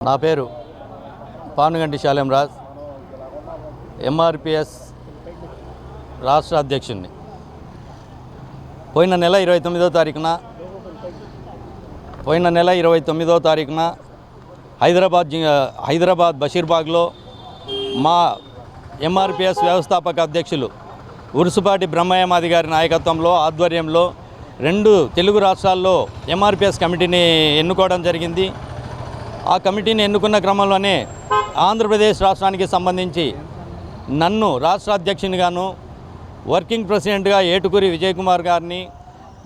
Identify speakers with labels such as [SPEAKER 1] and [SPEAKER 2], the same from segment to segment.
[SPEAKER 1] నా పేరు పానుగంటి శాలెంరాజ్, ఎంఆర్పిఎస్ రాష్ట్ర అధ్యక్షుడిని. పోయిన నెల 29వ తారీఖున హైదరాబాద్ బషీర్బాగ్లో మా ఎంఆర్పిఎస్ వ్యవస్థాపక అధ్యక్షులు ఉరుసుపాటి బ్రహ్మయ్యమాది గారి నాయకత్వంలో ఆధ్వర్యంలో 2 తెలుగు రాష్ట్రాల్లో ఎంఆర్పిఎస్ కమిటీని ఎన్నుకోవడం జరిగింది. ఆ కమిటీని ఎన్నుకున్న క్రమంలోనే ఆంధ్రప్రదేశ్ రాష్ట్రానికి సంబంధించి నన్ను రాష్ట్ర అధ్యక్షునిగాను, వర్కింగ్ ప్రెసిడెంట్గా ఏటుకూరి విజయ్ కుమార్ గారిని,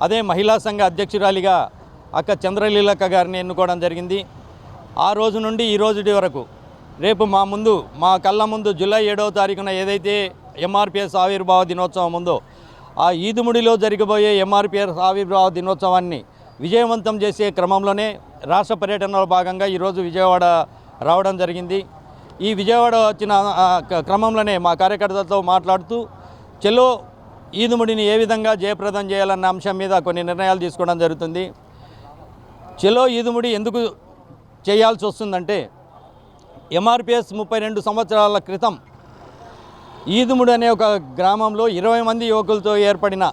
[SPEAKER 1] అదే మహిళా సంఘ అధ్యక్షురాలిగా అక్క చంద్రలీలక్క గారిని ఎన్నుకోవడం జరిగింది. ఆ రోజు నుండి ఈ రోజు వరకు రేపు మా కళ్ళ ముందు జూలై 7వ తారీఖున ఏదైతే ఎంఆర్పిఎస్ ఆవిర్భావ దినోత్సవం ఉందో ఆ ఈదుముడిలో జరిగిపోయే ఎంఆర్పిఎస్ ఆవిర్భావ దినోత్సవాన్ని విజయవంతం చేసే క్రమంలోనే రాష్ట్ర పర్యటనలో భాగంగా ఈరోజు విజయవాడ రావడం జరిగింది. ఈ విజయవాడ వచ్చిన క్రమంలోనే మా కార్యకర్తలతో మాట్లాడుతూ చెలో ఈదుముడిని ఏ విధంగా జయప్రదం చేయాలన్న అంశం మీద కొన్ని నిర్ణయాలు తీసుకోవడం జరుగుతుంది. చెలో ఈదుముడి ఎందుకు చేయాల్సి వస్తుందంటే ఎంఆర్పిఎస్ 32 సంవత్సరాల క్రితం ఈదుముడి అనే ఒక గ్రామంలో 20 మంది యువకులతో ఏర్పడిన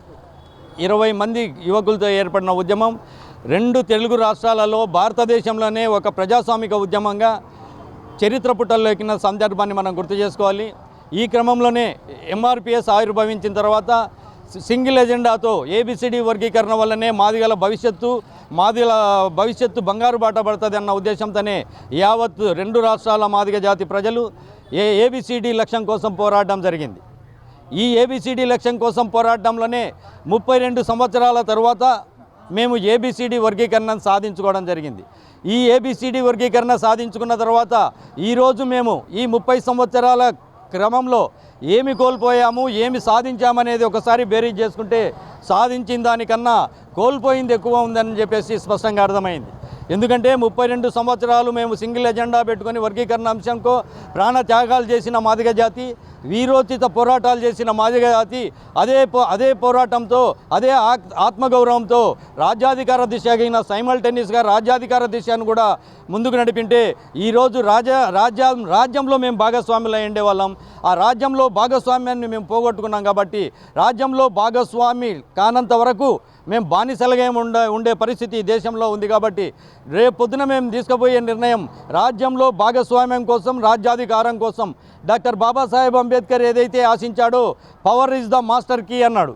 [SPEAKER 1] ఉద్యమం 2 తెలుగు రాష్ట్రాలలో భారతదేశంలోనే ఒక ప్రజాస్వామిక ఉద్యమంగా చరిత్ర పుటల్లో ఎక్కిన సందర్భాన్ని మనం గుర్తు చేసుకోవాలి. ఈ క్రమంలోనే ఎంఆర్పిఎస్ ఆవిర్భవించిన తర్వాత సింగిల్ ఎజెండాతో ఏబిసిడి వర్గీకరణ వల్లనే మాదిగల భవిష్యత్తు బంగారు బాట పడుతుంది అన్న ఉద్దేశంతోనే యావత్ 2 రాష్ట్రాల మాదిగ జాతి ప్రజలు ఏబిసిడి లక్ష్యం కోసం పోరాడడం జరిగింది. ఈ ఏబిసిడి లక్ష్యం కోసం పోరాటంలోనే 32 సంవత్సరాల తర్వాత మేము ఏబిసిడి వర్గీకరణను సాధించుకోవడం జరిగింది. ఈ ఏబిసిడి వర్గీకరణ సాధించుకున్న తర్వాత ఈరోజు మేము ఈ 30 సంవత్సరాల క్రమంలో ఏమి కోల్పోయాము, ఏమి సాధించామనేది ఒకసారి బేరీజ్ చేసుకుంటే సాధించిన దానికన్నా కోల్పోయింది ఎక్కువ ఉందని చెప్పేసి స్పష్టంగా అర్థమైంది. ఎందుకంటే 32 సంవత్సరాలు మేము సింగిల్ ఎజెండా పెట్టుకొని వర్గీకరణ అంశంకో ప్రాణ త్యాగాలు చేసిన మాదిగ జాతి, వీరోచిత పోరాటాలు చేసిన మాదిగ జాతి అదే పోరాటంతో, అదే ఆత్మగౌరవంతో రాజ్యాధికార దిశగిన సైమల్టేనియస్గా రాజ్యాధికార దిశను కూడా ముందుకు నడిపింటే ఈరోజు రాజ్యంలో మేము భాగస్వాములు అయి ఉండేవాళ్ళం. ఆ రాజ్యంలో భాగస్వామ్యాన్ని మేము పోగొట్టుకున్నాం. కాబట్టి రాజ్యంలో భాగస్వామి కానంత వరకు మేము బానిసలుగా ఉండే పరిస్థితి దేశంలో ఉంది. కాబట్టి రేపొద్దున మేము తీసుకుపోయే నిర్ణయం రాజ్యంలో భాగస్వామ్యం కోసం, రాజ్యాధికారం కోసం. డాక్టర్ బాబాసాహెబ్ అంబేద్కర్ ఏదైతే ఆశించాడో power is the master key అన్నాడు.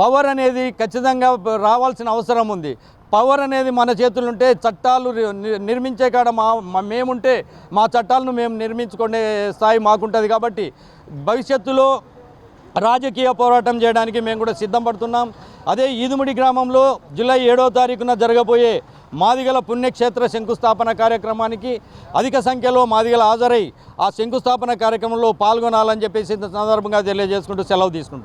[SPEAKER 1] పవర్ అనేది ఖచ్చితంగా రావాల్సిన అవసరం ఉంది. పవర్ అనేది మన చేతులుంటే చట్టాలు నిర్మించే కాడ మేముంటే మా చట్టాలను మేము నిర్మించుకునే స్థాయి మాకుంటుంది. కాబట్టి భవిష్యత్తులో రాజకీయ పోరాటం చేయడానికి మేము కూడా సిద్ధం పడుతున్నాం. అదే ఈదుముడి గ్రామంలో జూలై 7వ తారీఖున జరగబోయే మాదిగల పుణ్యక్షేత్ర శంకుస్థాపన కార్యక్రమానికి అధిక సంఖ్యలో మాదిగల హాజరై ఆ శంకుస్థాపన కార్యక్రమంలో పాల్గొనాలని చెప్పేసి సందర్భంగా తెలియజేసుకుంటూ సెలవు తీసుకుంటాం.